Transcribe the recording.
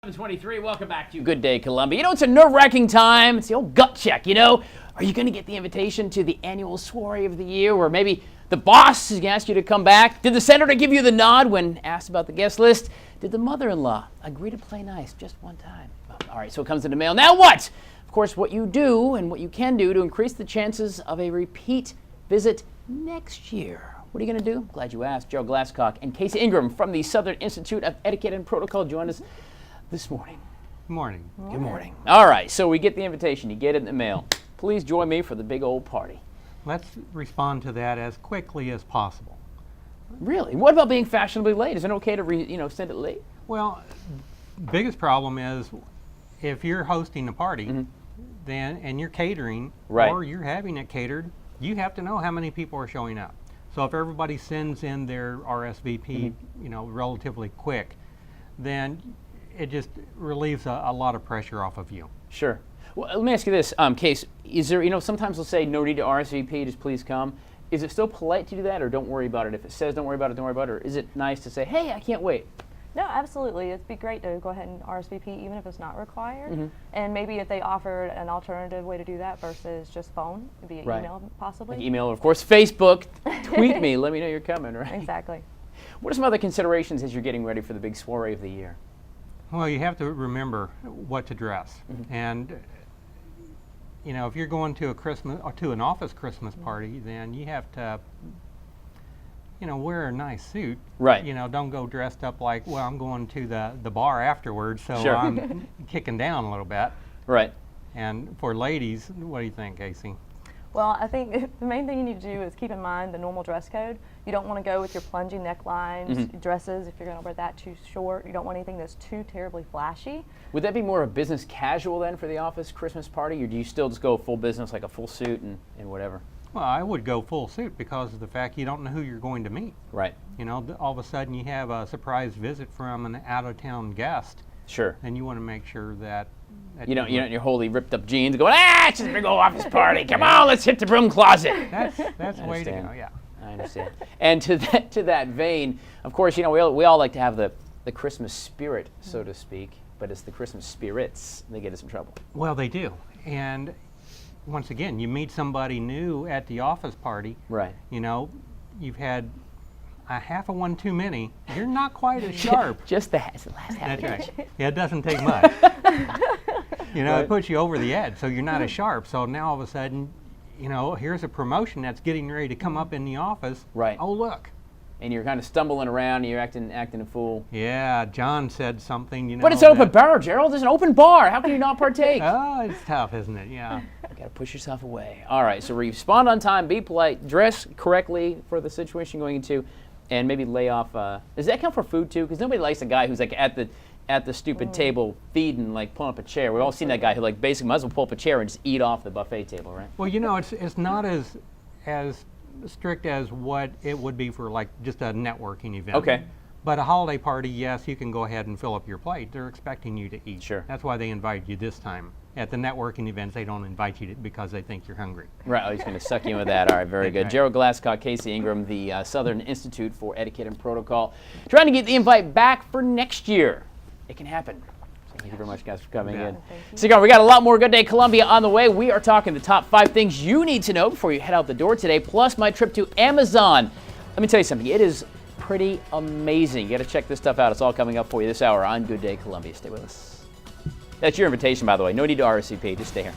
7:23. Welcome back to Good Day Columbia. You know, it's a nerve-wracking time. It's the old gut check, you know. Are you going to get the invitation to the annual soiree of the year, or maybe the boss is going to ask you to come back? Did the senator give you the nod when asked about the guest list? Did the mother-in-law agree to play nice just one time? All right, so it comes in the mail. Now what? Of course, what you do and what you can do to increase the chances of a repeat visit next year. What are you going to do? Glad you asked. Gerald, Glascock, and Kaci Ingram from the Southern Institute of Etiquette and Protocol joined us this morning. Good morning. Good morning. All right, so we get the invitation. You get it in the mail. Please join me for the big old party. Let's respond to that as quickly as possible. Really? What about being fashionably late? Is it okay to send it late? Well, biggest problem is if you're hosting a party, then and you're catering, or you're having it catered, you have to know how many people are showing up. So if everybody sends in their RSVP, relatively quick, then it just relieves a lot of pressure off of you. Sure. Well, let me ask you this, Case. Is there, sometimes they'll say no need to RSVP, just please come. Is it still polite to do that, or don't worry about it? If it says don't worry about it, don't worry about it, or is it nice to say, hey, I can't wait? No, absolutely. It'd be great to go ahead and RSVP even if it's not required. And maybe if they offered an alternative way to do that versus just phone, it'd be an email possibly. Like email, of course, Facebook, tweet me, let me know you're coming, right? Exactly. What are some other considerations as you're getting ready for the big soiree of the year? Well, you have to remember what to dress. And if you're going to a Christmas or to an office Christmas party, then you have to wear a nice suit. Right. Don't go dressed up like, well, I'm going to the bar afterwards, so Sure. I'm kicking down a little bit. Right. And for ladies, what do you think, Kaci? Well, I think the main thing you need to do is keep in mind the normal dress code. You don't want to go with your plunging necklines, dresses, if you're going to wear that too short. You don't want anything that's too terribly flashy. Would that be more of a business casual then for the office Christmas party, or do you still just go full business, like a full suit and whatever? Well, I would go full suit because of the fact you don't know who you're going to meet. Right. All of a sudden you have a surprise visit from an out-of-town guest. Sure. And you want to make sure that you don't in your wholly ripped up jeans going, it's just a big old office party. Come on, let's hit the broom closet. That's the way to go. Yeah. I understand. And to that vein, of course, we all like to have the Christmas spirit, so to speak, but it's the Christmas spirits that get us in trouble. Well, they do. And once again, you meet somebody new at the office party. Right. You've had a half of one too many. You're not quite as sharp. Just the last half. That's right. Yeah, it doesn't take much. It puts you over the edge, so you're not as sharp. So now all of a sudden, here's a promotion that's getting ready to come up in the office. Right. Oh, look. And you're kind of stumbling around, and you're acting a fool. Yeah, John said something, But it's an open bar, Gerald. It's an open bar. How can you not partake? Oh, it's tough, isn't it? Yeah. You got to push yourself away. All right, so respond on time, be polite, dress correctly for the situation you're going into, and maybe lay off. Does that count for food too? Because nobody likes a guy who's like at the stupid table feeding, like pulling up a chair. We've all seen that guy who basically might as well pull up a chair and just eat off the buffet table, right? Well, it's not as strict as what it would be for just a networking event. Okay. But a holiday party, yes, you can go ahead and fill up your plate. They're expecting you to eat. Sure. That's why they invite you this time. At the networking events, they don't invite you because they think you're hungry. Right. Oh, he's going to suck you in with that. All right. Very good. Right. Gerald Glascock, Kaci Ingram, the Southern Institute for Etiquette and Protocol, trying to get the invite back for next year. It can happen. Thank you very much, guys, for coming in. Cigar, we got a lot more Good Day Columbia on the way. We are talking the top 5 things you need to know before you head out the door today, plus my trip to Amazon. Let me tell you something. It is pretty amazing. You got to check this stuff out. It's all coming up for you this hour on Good Day Columbia. Stay with us. That's your invitation, by the way. No need to RSVP. Just stay here.